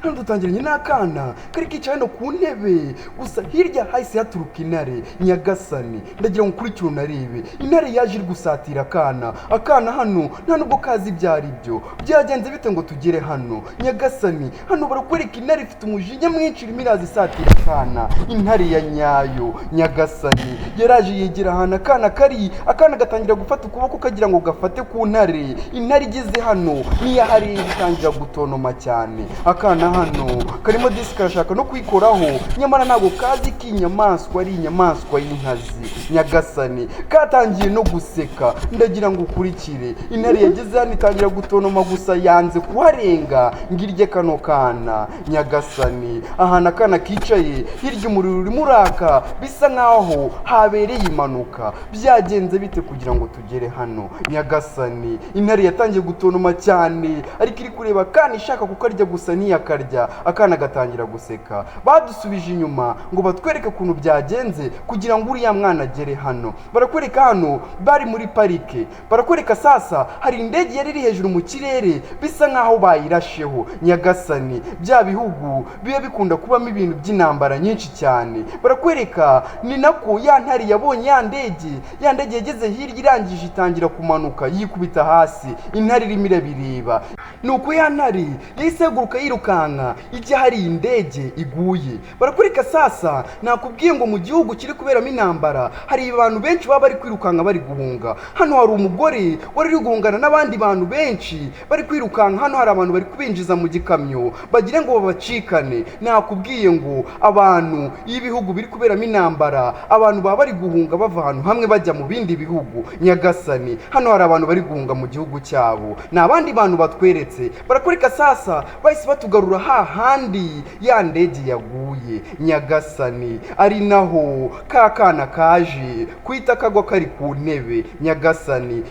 hano dutangiranye n'akana kari kicaye hano ku ntebe, gusa hirya hahise haturuka intare. Nyagasani ndagira ngo ukurikire unarebe, intare yaje iri gusatira akana hano nta nubwo kazi ibyo ari byo. Byagenze bite ngo tugere hano? Nyagasani hano barakwereka intare ifite umujinya mwinshi irimo iraza isatira akana, intare ya nyayo. Nyagasani yaraje yegera ahantu akana gatangira gufata ukuboko kagira ngo gafate ku ntare. Intare igeze hano niyo hari itangira gutonoma cyane. Akana hano karimo disi karashaka no kwikoraho, nyamara ntabwo kazi ko inyamaswa ari inyamaswa y'inkazi. Nyagasani katangiye no guseka. Ndagira ngo ukurikire, intare yageze hano itangira gutonoma gusa yanze kuharenga ngo irye kano kana. Nyagasani ahantu akana kicaye hirya umuriro urimo uraka, bisa nkaho habereye impanuka. Byagenze bite kugira ngo tugere hano? Nyagasani intare yatangiye gutonoma cyane, ariko iri kureba akana ishaka kukarya gusa ntiyakarya. Akana gatangira guseka. Badusubije inyuma ngo batwereke ukuntu byagenze kugira ngo uriya mwana agere hano. Barakwereka hano bari muri parike, barakwereka sasa hari indege yari iri hejuru mu kirere bisa nkaho bayirasheho. Nyagasani bya bihugu biba bikunda kubamo ibintu by'intambara nyinshi cyane. Barakwereka ni nako ya ntare yabonye ya ndege yageze hirya irangije itangira kumanuka yikubita hasi. Intare irimo irabireba, nuko ya ntare yahise haguruka yirukanka ijya hari indege iguye. Barakwereka sasa nakubwiye ngo mu gihugu kiri kuberamo intambara hari abantu benshi baba bari kwirukanka bari guhunga. Hano hari umugore wari uri guhungana n'abandi bantu benshi bari kwirukanka. Hano hari abantu bari kubinjiza mu gikamyo bagire ngo babacikane. Nakubwiye ngo abantu iyo ibihugu biri kuberamo intambara abantu baba bari guhunga bava ahantu hamwe bajya mu bindi bihugu. Nyagasani hano hari abantu bari guhunga mu gihugu cyabo, ni abandi bantu batweretse. Barakwereka sasa bahise batugarura hahandi ya ndege yaguye. Nyagasani ari naho kakana kaje kwita kagwa kari ku ntebe. Nyagasani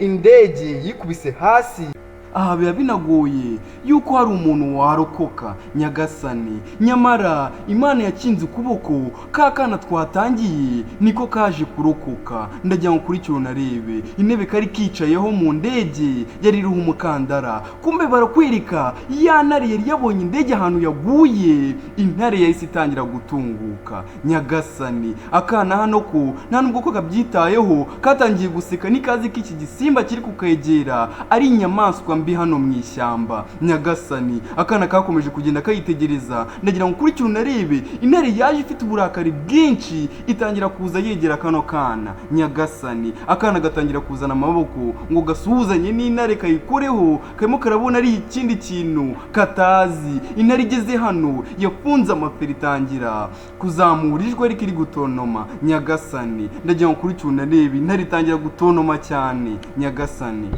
indege yikubise hasi. Aha biba binagoye yuko hari umuntu warokoka. Nyagasani nyamara Imana yakinze ukuboko, kakana twatangiye niko kaje kurokoka. Ndagira ngo ukurikire unarebe, intebe kari kicayeho mu ndege yari iriho umukandara. Kumbe barakwereka ya ntare yari yabonye indege ahantu yaguye. Intare yahise itangira gutunguka. Nyagasani akana hano ko nta nubwo ko kabyitayeho, katangiye guseka nikazi ko iki gisimba kiri kukegera ari inyamaswa mbi hano mu ishyamba. Nyagasani akana kakomeje kugenda kayitegereza. Ndagira ngo ukurikire unarebe, intare yaje ifite uburakari bwinshi itangira kuza yegera kano kana. Nyagasani akana gatangira kuzana amaboko ngo gasuhuzanye n'intare kayikoreho, karimo karabona ari ikindi kintu katazi. Intare igeze hano yafunze amaferi itangira kuzamura ijwi ariko iri gutonoma. Nyagasani ndagira ngo ukurikire unarebe, intare itangira gutonoma cyane. Nyagasani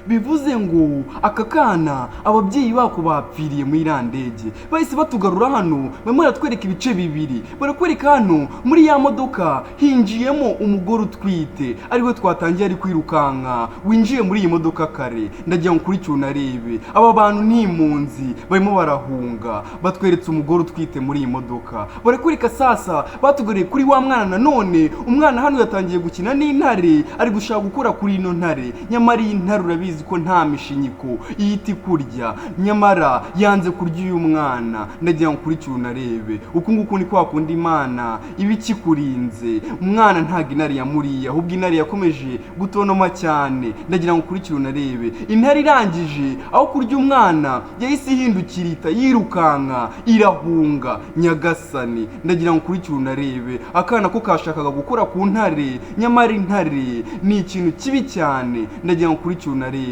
bivuze ngo aka kana ababyeyi bako bapfiriye muri iriya ndege, bahise batugarura hano. Barimo baratwereka ibice bibiri. Barakwereka hano muri ya modoka hinjiyemo umugore utwite, ariwe twatangiye ari kwirukanka winjiye muri iyi modoka kare. Ndagira ngo ukurikire unarebe, aba bantu ni impunzi barimo barahunga. Batweretse umugore utwite muri iyi modoka. Barakwereka sasa batugariye kuri wa mwana. Nanone umwana hano yatangiye gukina n'intare, ari gushaka gukora kuri ino ntare, nyamara iyi ntare urabizi ko nta mishinyiko ihita kurya, nyamara yanze kurya uyu mwana. Ndagira ngo ukurikire unarebe, uku nguku ni kwa kundi Imana iba ikikurinze. Umwana ntabwo intare yamuriye, ahubwo intare yakomeje gutonoma cyane. Ndagira ngo ukurikire unarebe, intare irangije aho kurya umwana yahise ihindukirita yirukanka irahunga. Nyagasani ndagira ngo ukurikire unarebe, akana ko kashakaga gukora ku ntare, nyamara intare ni ikintu kibi cyane. Ndagira ngo ukurikire unarebe,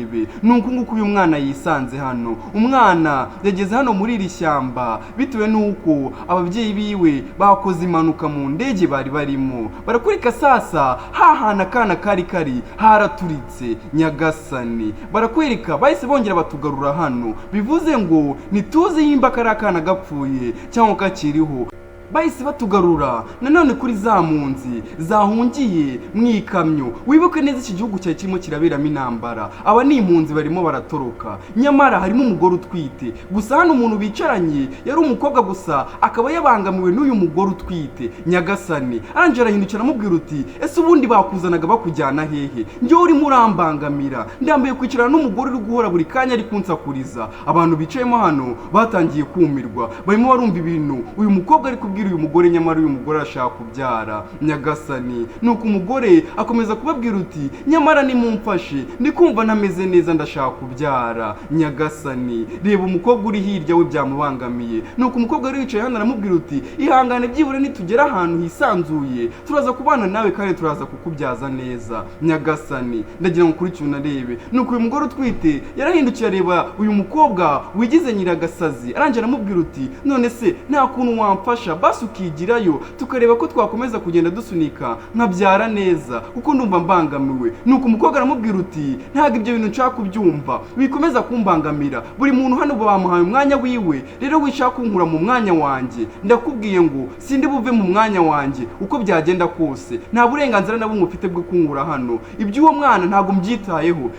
nuko nguko uyu mwana yisanze hano. Umwana yageze hano muri iri shyamba bitewe nuko ababyeyi biwe bakoze impanuka mu ndege bari barimo. Barakwereka sasa hahana akana kari haraturitse. Nyagasani barakwereka bahise bongera batugarura hano. Bivuze ngo ntituzi yimba kari akana gapfuye cyangwa kakiriho. bahise batugarura nanone kuri za mpunzi zahungiye mu ikamyo. Wibuke neza iki gihugu cyari kirimo kiraberamo intambara, aba ni impunzi barimo baratoroka, nyamara harimo umugore utwite. Gusa hano umuntu bicaranye yari umukobwa gusa, akaba yabangamiwe n'uyu mugore utwite. Nyagasani arangije arahindukira aramubwira uti ese ubundi bakuzanaga bakujyana hehe? Njyewe urimo urambangamira, ndambaye kwicarana n'umugore uri guhora buri kanya ari kunsakuriza. Abantu bicayemo hano batangiye kumirwa, barimo barumva ibintu uyu mukobwa ari kubwira uyu mugore, nyamara uyu mugore arashaka kubyara. Nyagasani nuko umugore akomeza kubabwira uti nyamara nimumfashe, ndi kumva ntameze neza, ndashaka kubyara. Nyagasani reba umukobwa uri hirya we byamubangamiye. Nuko umukobwa ari wicaye hano aramubwira uti ihangane byibure nitugera ahantu hisanzuye turaza kubana nawe kandi turaza kukubyaza neza. Nyagasani ndagira ngo kuri cyuna rebe. Nuko uyu mugore utwite yarahindukiye areba uyu mukobwa wigize nyiragasazi, arangije aramubwira uti none se nta kuntu wamfasha basi ukigirayo tukareba ko twakomeza kugenda dusunika nkabyara neza kuko ndumva mbangamiwe. Nuko umukobwa aramubwira uti ntabwo ibyo bintu nshaka kubyumva, wikomeza kumbangamira, buri muntu hano bamuhaye umwanya wiwe, rero wishaka kunkura mu mwanya wanjye. Ndakubwiye ngo sindi buve mu mwanya wanjye uko byagenda kose, nta burenganzira na bumwe ufite bwo kunkura hano. Iby'uwo mwana ntabwo mbyitayeho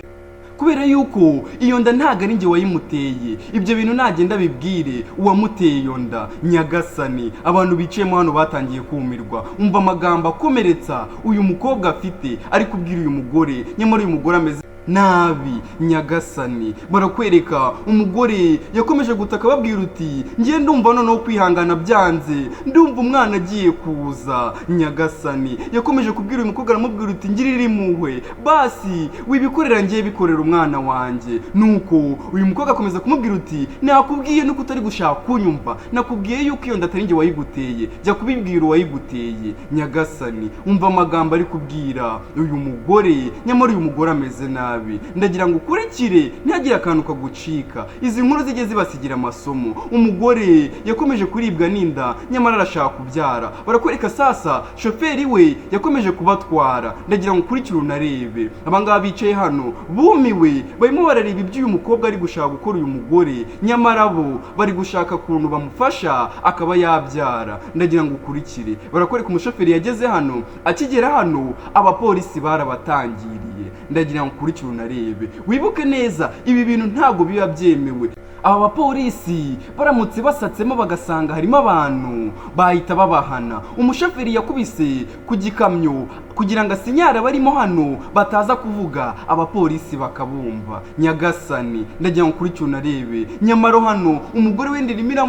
kubera yuko iyo nda ntago ari njye wayimuteye. Ibyo bintu nagenda bibwire uwamuteye iyo nda. Nyagasani abantu bicayemo hano batangiye kumirwa, umva amagambo akomeretsa uyu mukobwa afite ari kubwira uyu mugore, nyamara uyu mugore ameze nabi. Nyagasani barakwereka umugore yakomeje gutaka babwira uti ngiye ndumva noneho kwihangana byanze, ndumva umwana agiye kuza. Nyagasani yakomeje kubwira uyu mukobwa aramubwira uti ngirira impuhwe basi wibikorera ngiye bikorera umwana wanjye. Nuko uyu mukobwa akomeza kumubwira uti nakubwiye nuko utari gushaka kunyumva, nakubwiye yuko iyo ndatari njye wayiguteye, jya kubibwira uwayiguteye. Nyagasani umva amagambo ari kubwira uyu mugore, nyamara uyu mugore ameze nabi. Ndagira ngo ukurikire ntihagire akantu kagucika, izi nkuru zijye zibasigira amasomo. Umugore yakomeje kuribwa n'inda nyamara arashaka kubyara. Barakwereka sasa shoferi we yakomeje kubatwara. Ndagira ngo ukurikire unarebe. Abangaba bicaye hano bumiwe, barimo barareba ibyo uyu mukobwa ari gushaka gukora uyu mugore, nyamara bo bari gushaka ukuntu bamufasha akaba yabyara. Ndagira ngo ukurikire. Barakwereka umushoferi yageze hano, akigera hano abapolisi barabatangiriye. Ndagira ngo ukurikire unarebe. Wibuke neza ibi bintu ntago biba byemewe. Aba bapolisi baramutse basatsemo bagasanga harimo abantu bahita babahana. Umushoferi yakubise ku gikamyo kugira ngo asinyare barimo hano bataza kuvuga, abapolisi bakabumva. Nyagasani ndagira ngo kuri cyo narebe. Nyamaro hano umugore wende rimira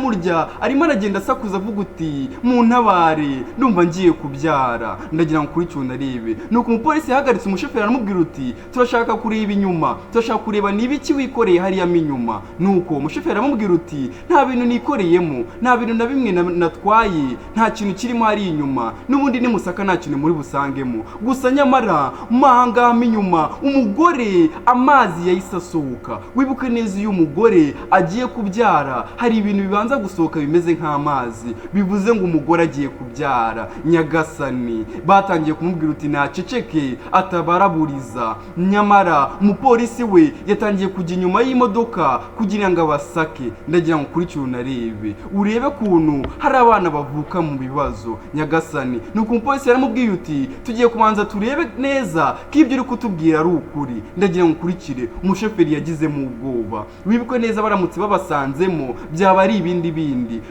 arimo aragenda asakuza avuga uti mu ntabare ndumva ngiye kubyara. Ndagira ngo kuri cyo narebe. Nuko umupolisi yahagaritse umushoferi aramubwira uti turashaka kureba inyuma, turashaka kureba niba iki wikoreye hariya inyuma. Nuko umushoferi aramubwira uti nta bintu nikoreyemo, nta bintu na bimwe natwaye, nta kintu kirimo hari inyuma, n'ubundi ni Musaka nta kintu muri busangemo. Gusa nyamara mahangama inyuma umugore amazi yahise asohoka. Wibuke neza iyo umugore agiye kubyara hari ibintu bibanza gusohoka bimeze nk'amazi, bivuze ngo umugore agiye kubyara. Nyagasani batangiye kumubwira uti naceceke atabaraburiza. Nyamara umupolisi we yatangiye kujya inyuma y'imodoka kugira ngo abasake. Ndagira ngo kuri cyo unarebe, urebe kuntu hari abana bavuka mu bibazo. Nyagasani nuko umupolisi yaramubwiye uti tugiye kubanza turebe neza ko ibyo uri kutubwira ari ukuri. Ndagira ngo ukurikire. Umushoferi yagize mu ubwoba. Wibuke neza baramutse babasanzemo byaba ari ibindi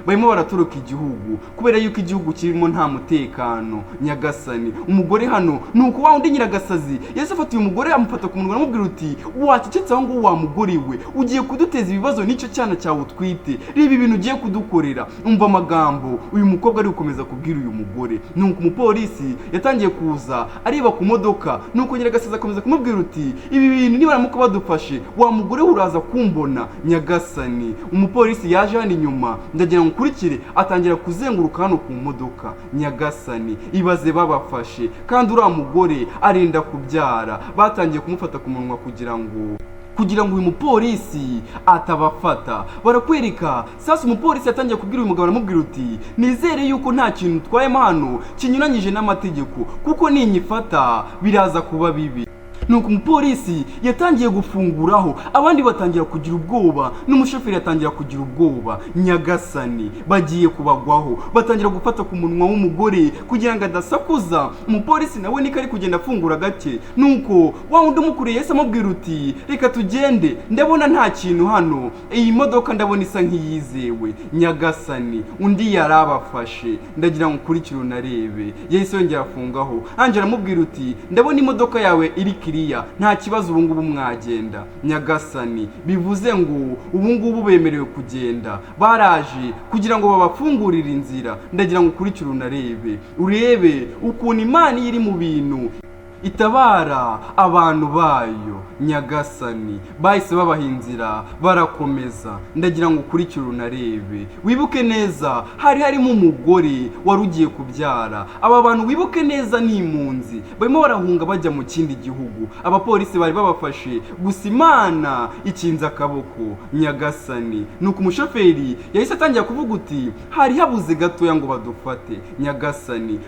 barimo baratoroka igihugu kubera yuko igihugu kirimo nta mutekano. Nyagasani umugore hano nuko wa undi nyiragasazi yese afata uyu mugore amufata ku munwa aramubwira uti wacecetse aho ngo wa mugore we ugiye kuduteza ibibazo n'icyo cyana cyawe utwite, reba ibintu ugiye kudukorera. Umva amagambo uyu mukobwa ari gukomeza kubwira uyu mugore. Nuko umupolisi yatangiye kuza areba ku modoka. Nuko nyiragasazi akomeza kumubwira uti ibi bintu nibaramuka badufashe wa mugore uraza kumbona. Nyagasani umupolisi yaje hano inyuma. Ndagira ngo ukurikire atangira kuzenguruka hano ku modoka. Nyagasani ibaze babafashe kandi uriya mugore arenda kubyara. Batangiye kumufata ku munwa kugira ngo uyu mupolisi atabafata. Barakwereka sasa umupolisi yatangiye kubwira uyu mugabo aramubwira uti nizere yuko nta kintu twayemo hano kinyuranyije n'amategeko kuko ninyifata biraza kuba bibi. nuko umupolisi yatangiye gufunguraho, abandi batangira kugira ubwoba, n'umushoferi yatangira kugira ubwoba. Nyagasani, bagiye kubagwaho, batangira gufata ku munwa w'umugore kugira ngo adasakuza. Umupolisi nawe niko ari kugenda afungura gake, nuko wa wundi umukuriye yahise amubwira uti reka tugende, ndabona nta kintu hano, iyi modoka ndabona isa nk'iyizewe. Nyagasani, undi yarabafashe, ndagira ngo ukurikire unarebe. Yahise yongera afungaho, Angela aramubwira uti ndabona imodoka yawe iri kiriya, nta kibazo ubu ngubu mwagenda. Nyagasani, bivuze ngo ubu ngubu bemerewe kugenda, baraje kugira ngo babafungurire inzira. Ndagira ngo ukurikire unarebe, urebe ukuntu Imana iri mu bintu itabara abantu bayo. Nyagasani, bahise babaha inzira barakomeza. Ndagira ngo ukurikire unarebe, wibuke neza hari harimo umugore wari ugiye kubyara. Aba bantu wibuke neza ni impunzi, barimo barahunga bajya mu kindi gihugu. Abapolisi bari babafashe, gusa Imana ikinze akaboko. Nyagasani, nuko umushoferi yahise atangira kuvuga uti hari habuze gatoya ngo badufate. Nyagasani,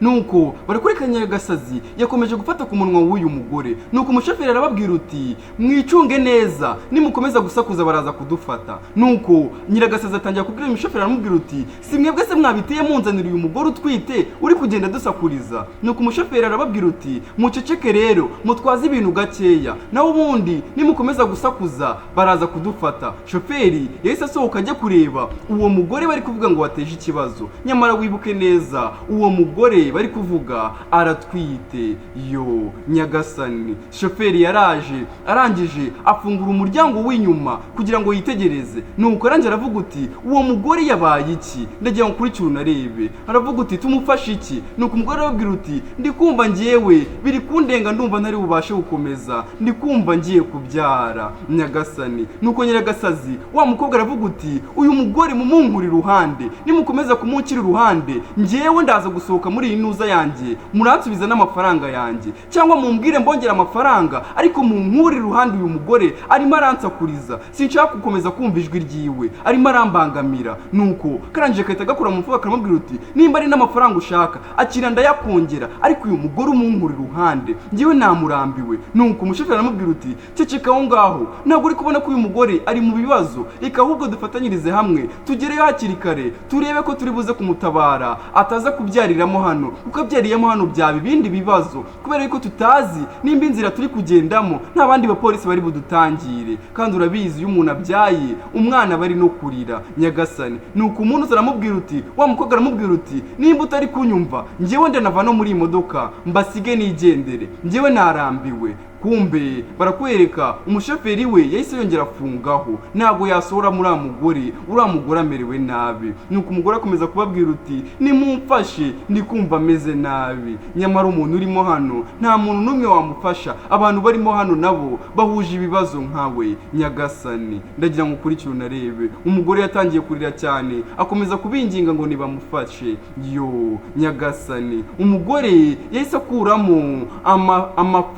nuko bari kuri Kanyagasazi yakomeje gufata ku munwa w'uyu mugore. Nuko umushoferi arababwira uti mwicunge neza, nimukomeza gusakuza baraza kudufata. Nuko Nyiragasazi atangira kubwira umushoferi, aramubwira uti si mwebwe se mwabiteye munzanira uyu mugore utwite uri kugenda dusakuriza? Nuko umushoferi arababwira uti muceceke rero, mutwaze ibintu gakeya, naho ubundi nimukomeza gusakuza baraza kudufata. Shoferi yahise asohoka ajya kureba uwo mugore bari kuvuga ngo wateje ikibazo. Nyamara wibuke neza uwo mugore bari kuvuga aratwite. Yo Nyagasani, shoferi yaraje, arangije afungura umuryango w'inyuma kugira ngo yitegereze. Nuko arangije aravuga uti uwo mugore yabaye iki? Ndagira ngo ukurikire unarebe. Aravuga uti tumufashe iki? Nuko umugore arababwira uti ndikumva ngiyewe biri kundenga, ndumva ntari bubashe gukomeza, ndikumva ngiye kubyara. Nyagasani, nuko Nyiragasazi wa mukobwa aravuga uti uyu mugore mumunkuri iruhande, nimukomeza kumunkira iruhande ngiyewe ndaza gusohoka muri iyi nuza yanjye, muransubiza n'amafaranga yanjye, cyangwa mumbwire mbongera amafaranga, ariko munkuri iruhande uyu mugore arimo aransakuriza, sinshaka gukomeza kumva ijwi ryiwe, arimo arambangamira. Nuko karangije kahita gakura mu mufuka karamubwira uti nimba ari n'amafaranga ushaka akira ndayakongera, ariko uyu mugore umunkuri iruhande ngiyewe namurambiwe. Nuko umushoferi aramubwira uti ceceka aho ngaho, ntabwo uri kubona ko uyu mugore ari mu bibazo? Reka ahubwo dufatanyirize hamwe tugereyo hakiri kare, turebe ko turi buze kumutabara ataza kubyariramo hano, kuko abyariyemo hano byaba ibindi bibazo, kubera yuko tutazi nimba inzira turi kugendamo nta bandi bapolisi bari budutangire, kandi urabizi iyo umuntu abyaye umwana bari no kurira. Nyagasani, nuko umuntu aramubwira uti wa mukobwa aramubwira uti nimba utari kunyumva ngiyewe ndanava no muri iyi modoka mbasige nigendere, ngiyewe narambiwe. Kumbe barakwereka umushoferi we yahise yongera afungaho, ntabwo yasohora muri uriya mugore amerewe nabi. Nuko umugore akomeza kubabwira uti nimumfashe ndikumva ameze nabi. Nyamara umuntu urimo hano nta muntu n'umwe wamufasha, abantu barimo hano nabo bahuje ibibazo nkawe. Nyagasani, ndagira ngo ukurikire unarebe. Umugore yatangiye kurira cyane, akomeza kubinginga ngo nibamufashe. Yo Nyagasani, umugore yahise akuramo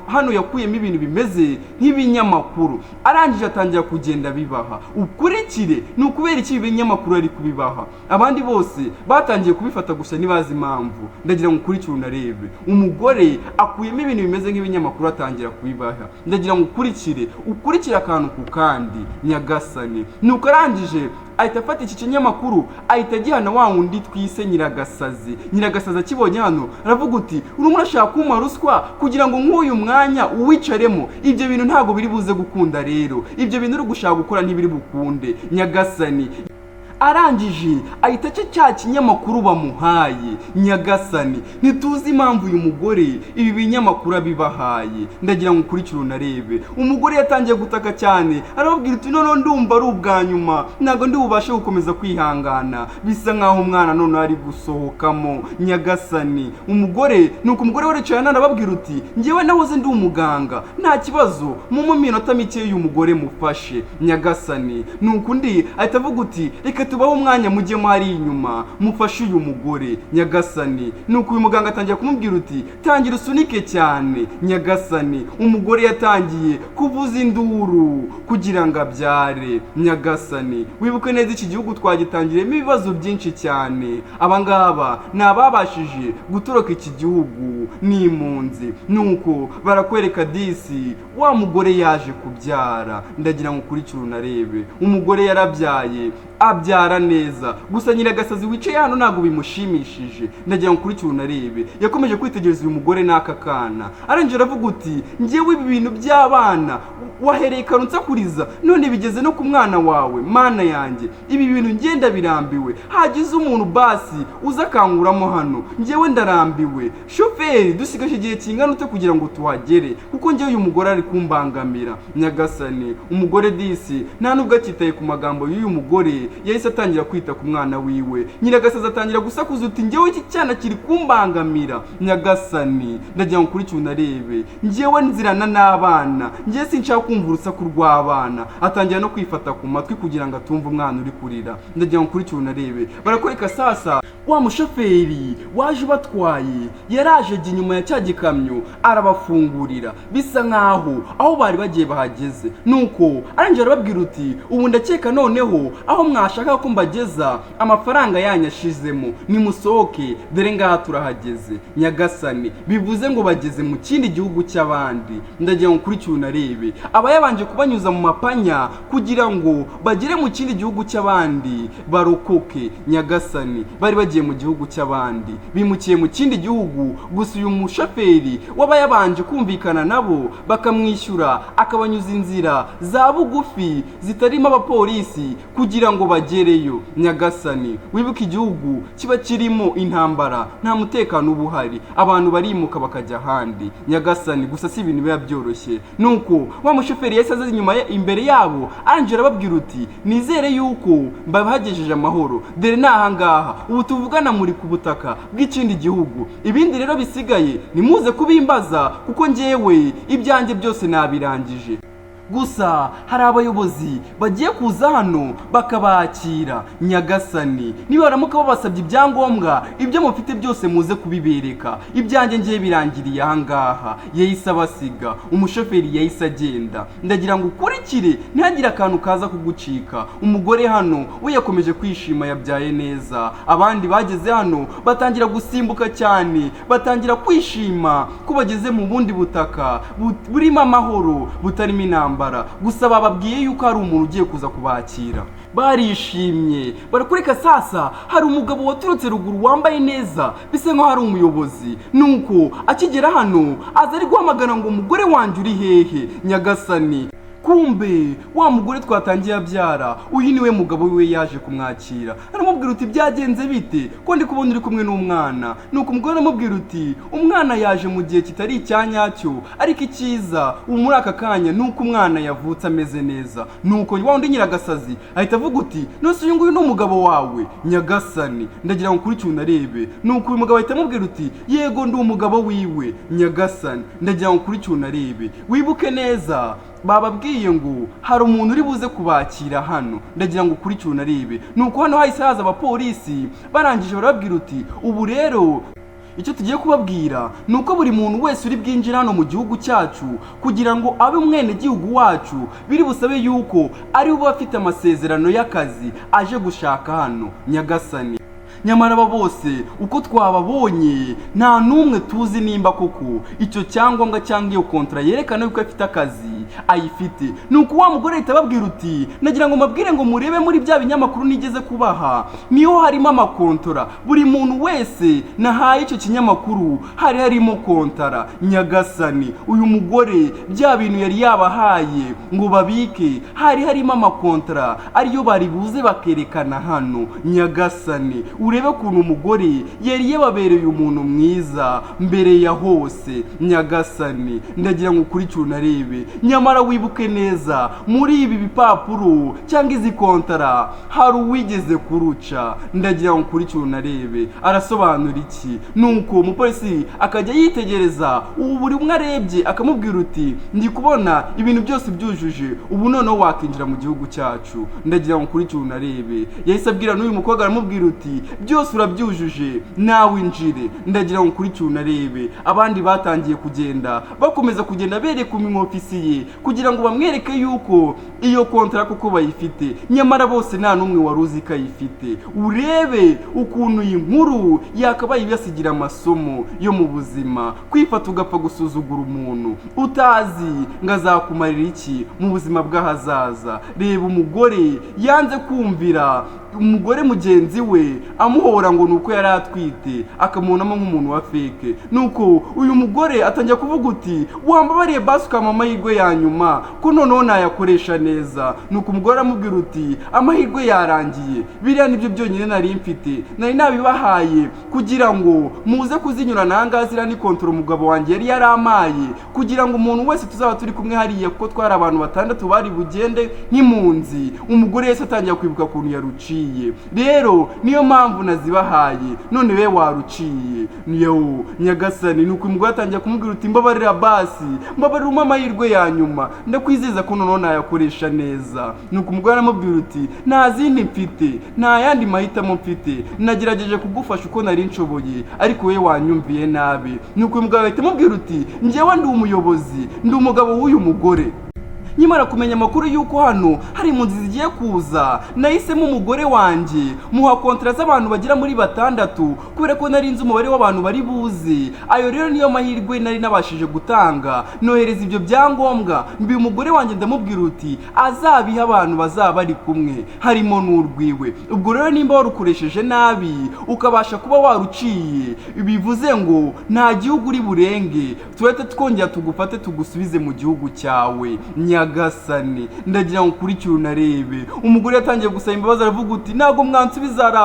hano yakuyemo ibintu bimeze nk'ibinyamakuru, arangije atangira kugenda bibaha. Ukurikire ni ukubera iki ibinyamakuru ari kubibaha, abandi bose batangiye kubifata gusa ntibazi impamvu. Ndagira ngo ukurikire unarebe. Umugore akuyemo ibintu bimeze nk'ibinyamakuru atangira kubibaha. Ndagira ngo ukurikire akantu ku kandi. Nyagasani, nuko arangije ahita afata iki kinyamakuru ahita agihana wa wundi twise Nyiragasazi. Nyiragasazi akibonye hano aravuga uti urimo urashaka kumpa ruswa kugira ngo nk'uyu mwanya uwicaremo? Ibyo bintu ntabwo biri buze gukunda rero, ibyo bintu uri gushaka gukora ntibiri bukunde. Nyagasani, arangije ahita cya kinyamakuru bamuhaye. Nyagasani, ntituzi impamvu uyu mugore ibi binyamakuru abibahaye. Ndagira ngo ukurikire unarebe. Umugore yatangiye gutaka cyane, arababwira uti none ndumva ari ubwa nyuma, ntabwo ndi bubashe gukomeza kwihangana, bisa nkaho umwana none ari gusohokamo. Nyagasani, nuko umugore waricaye arababwira uti ngewe nahoze ndi umuganga, nta kibazo mu minota mike y'uyu mugore mufashe. Nyagasani, nuko undi ahita avuga uti reka nimwe tubaho umwanya mujye mwari inyuma mufashe uyu mugore nyagasani. Nuko uyu muganga atangira kumubwira uti tangira usunike cyane nyagasani. Umugore yatangiye kuvuza induru kugira ngo abyare nyagasani. Wibuke neza iki gihugu twagitangiremo ibibazo byinshi cyane. Abangaba ni ababashije gutoroka iki gihugu n'impunzi. Nuko barakwereka disi wa mugore yaje kubyara. Ndagira ngo ukurikire unarebe. Umugore yarabyaye abyara neza, gusa Nyiragasazi wicaye hano ntabwo bimushimishije. Ndagira ngo ukurikire unarebe. Yakomeje kwitegereza uyu mugore n'aka kana, arangije aravuga uti njyewe ibi bintu by'abana wahereye karunsakuriza none bigeze no ku mwana wawe. Mana yanjye, ibi bintu ngenda birambiwe. Hagize umuntu basi uza kanguramo hano, njyewe ndarambiwe. Shoferi, dusigaje igihe kingana ute kugira ngo tuhagere, kuko njyewe uyu mugore ari kumbangamira nyagasani. Umugore disi nta nubwo akitaye ku magambo y'uyu mugore, yahise atangira kwita ku mwana wiwe. Nyiragasazi atangira gusakuza uti njyewe iki cyana kiri kumbangamira nyagasani. Ndagira ngo ukurikire unarebe. Njyewe nzirana n'abana, njyewe sinshaka kumva urusaku rw'abana. Atangira no kwifata ku matwi kugira ngo atumve umwana uri kurira. Ndagira ngo ukurikire unarebe. Barakwereka sasa wa mushoferi waje ubatwaye yaraje ajya inyuma ya cya gikamyo arabafungurira, bisa nkaho aho bari bagiye bahageze. Nuko arangije arababwira uti ubu ndakeka noneho aho mwashaka ko mbageza amafaranga yanyashizemo, nimusohoke dore ngaha turahageze nyagasani. Bivuze ngo bageze mu kindi gihugu cy'abandi. Ndagira ngo ukurikire unarebe. Aba yabanje kubanyuza mu mapanya kugira ngo bagere mu kindi gihugu cy'abandi barokoke nyagasani. Bari bagiye mu gihugu cy'abandi, bimukiye mu kindi gihugu. Gusa uyu mushoferi waba yabanje kumvikana nabo bakamwishyura, akabanyuza inzira za bugufi zitarimo abapolisi kugira ngo bagereyo nyagasani. Wibuke igihugu kiba kirimo intambara, nta mutekano uba uhari, abantu barimuka bakajya ahandi nyagasani. Gusa si ibintu biba byoroshye. Nuko wa mushoferi yahise aza imbere yabo, arangije arababwira uti nizere yuko mbabagejeje amahoro, dore ni ahangaha ubu tuvugana muri ku butaka bw'ikindi gihugu. Ibindi rero bisigaye nimuze kubimbaza, kuko njyewe ibyanjye byose nabirangije. Gusa hari abayobozi bagiye kuza hano bakabakira nyagasani. Niba baramuka babasabye ibyangombwa, ibyo mufite byose muze kubibereka. Ibyanjye ngiye birangiriye ahangaha. Yahise abasiga, umushoferi yahise agenda. Ndagira ngo ukurikire ntihagire akantu kaza kugucika. Umugore hano we yakomeje kwishima, yabyaye neza. Abandi bageze hano batangira gusimbuka cyane, batangira kwishima ko bageze mu bundi butaka burimo amahoro, butarimo inama. Gusa bababwiye yuko hari umuntu ugiye kuza kubakira. Barishimye. Barakureka sasa hari umugabo waturutse ruguru wambaye neza, bisa nkaho hari umuyobozi. Nuko akigera hano aza ari guhamagara ngo umugore wanjye uri hehe nyagasani. Kumbe wa mugore twatangiye abyara, uyu niwe mugabo we yaje kumwakira. Aramubwira uti byagenze bite ko ndi kubona uri kumwe n'umwana. Nuko umugore aramubwira uti umwana yaje mu gihe kitari icyanyacyo, ariko icyiza ubu muri aka kanya nuko umwana yavutse ameze neza. Nuko wa undi Nyiragasazi ahita avuga uti nose uyu nguyu ni umugabo wawe nyagasani. Ndagira ngo ukurikire unarebe. Nuko uyu mugabo ahita amubwira uti yego ndi umugabo wiwe nyagasani. Ndagira ngo ukurikire unarebe. Wibuke neza bababwiye ngo hari umuntu uri buze kubakira hano. Ndagira ngo ukurikire unarebe. Nuko hano hahise haza abapolisi, barangije barababwira uti ubu rero icyo tugiye kubabwira nuko buri muntu wese uri bwinjira hano mu gihugu cyacu kugira ngo abe umwene gihugu wacu, biri busabe yuko ari we afite amasezerano y'akazi aje gushaka hano nyagasani. Nyamara aba bose uko twababonye nta numwe tuzi nimba koko icyo cyangombwa cyangwa iyo kontra yerekana yuko afite akazi ayifite. Nuko wa mugore ahita ababwira uti nagira ngo mbabwire ngo murebe muri bya binyamakuru nigeze kubaha, niho harimo amakontora. Buri muntu wese nahaye icyo kinyamakuru hari harimo kontara nyagasani. Uyu mugore bya bintu yari yabahaye ngo babike hari harimo amakontra ariyo bari buze bakerekana hano nyagasani. urebe ukuntu umugore yari yababereye umuntu mwiza mbere ya hose. Nyagasani ndagira ngo ukurikire unarebe, nyamara wibuke neza muri ibi bipapuro cyangwa izi kontara hari uwigeze kuruca. Ndagira ngo ukurikire unarebe arasobanura iki. Nuko umupolisi akajya yitegereza ubu buri umwe arebye akamubwira uti ndi kubona ibintu byose byujuje, ubu noneho wakinjira mu gihugu cyacu. Ndagira ngo ukurikire unarebe, yahise abwira n'uyu mukobwa aramubwira uti byose urabyujuje nawe injire. Ndagira ngo ukurikire unarebe, abandi batangiye kugenda bakomeza kugenda bereka umwofisiye kugira ngo bamwereke yuko iyo kontara kuko bayifite, nyamara bose nta n'umwe wari uzi ko ayifite. Urebe ukuntu iyi nkuru yakabaye ibasigira amasomo yo mu buzima, kwifata ugapfa gusuzugura umuntu utazi ngo azakumarira iki mu buzima bw'ahazaza. Reba umugore yanze kumvira umugore mugenzi we amuhora ngo nuko yari atwite, akamubonamo nk'umuntu wa feke. Nuko uyu mugore atangira kuvuga uti wambabariye basi ukama amahirwe ya nyuma ko noneho nayakoresha neza. Nuko umugore aramubwira uti amahirwe yarangiye, biriya nibyo byonyine nari mfite, nari nabibahaye kugira ngo muze kuzinyurana ahangaha. Ziriya ni kontoro umugabo wanjye yari yaramaye kugira ngo umuntu wese tuzaba turi kumwe hariya, kuko twari abantu 6 bari bugende nk'impunzi. Umugore wese atangira kwibuka ukuntu yaruciye. Rero niyo mpamvu nazibahaye, none we waruciye. Nyagasani nuko umugore atangira kumubwira uti mbabarira basi, mbabarira umpa amahirwe ya nyuma, ndakwizeza ko noneho nayakoresha neza. Nuko umugore aramubwira uti nta zindi mfite, nta yandi mahitamo mfite, nagerageje kugufasha uko nari nshoboye ariko we wanyumviye nabi. Nuko uyu mugabo ahita amubwira uti njyewe ndi umuyobozi, ndi umugabo w'uyu mugore. Nyimara kumenya amakuru yuko hano hari impunzi zigiye kuza, nahisemo umugore wanjye muha kontara z'abantu bagira muri 6 kubera ko nari nzi umubare w'abantu bari buze. Ayo rero niyo mahirwe nari nabashije gutanga, nohereza ibyo byangombwa mbi umugore wanjye ndamubwira uti azabiha abantu bazaba bari kumwe harimo n'urwiwe. Ubwo rero nimba warukoresheje nabi ukabasha kuba waruciye, bivuze ngo nta gihugu uri burenge, turete twongera tugufate tugusubize mu gihugu cyawe. Nyagasani ndagira ngo ukurikire unarebe, umugore yatangiye gusaba imbabazi aravuga uti ntago mwansubiza ari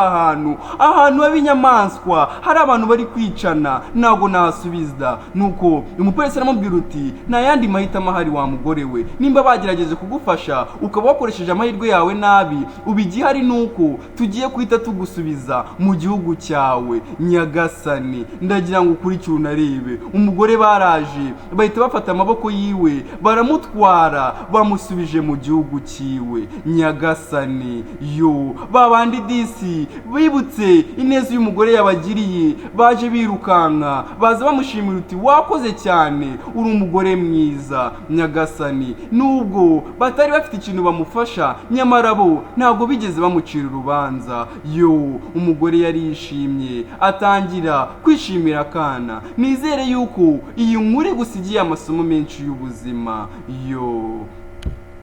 ahantu h'inyamaswa, hari abantu bari kwicana, ntago nahasubiza. Nuko umupolisi aramubwira uti nta yandi mahitamo ahari wa mugore we, nimba bagerageje kugufasha ukaba wakoresheje amahirwe yawe nabi, ubigihari nuko tugiye kuhita tugusubiza mu gihugu cyawe. Nyagasani ndagira ngo ukurikire unarebe, umugore baraje bahita bafata amaboko yiwe baramutwara bamusubije mu gihugu cyiwe. Nyagasani babandi disi bibutse ineza y'umugore yabagiriye, baje birukanka baza bamushimira uti wakoze cyane, uri umugore mwiza. Nyagasani nubwo batari bafite ikintu bamufasha, nyamara bo ntago bigeze bamucira urubanza. Umugore yari yishimye atangira kwishimira akana. Nizere yuko iyi nkuru gusigiye amasomo menshi y'ubuzima.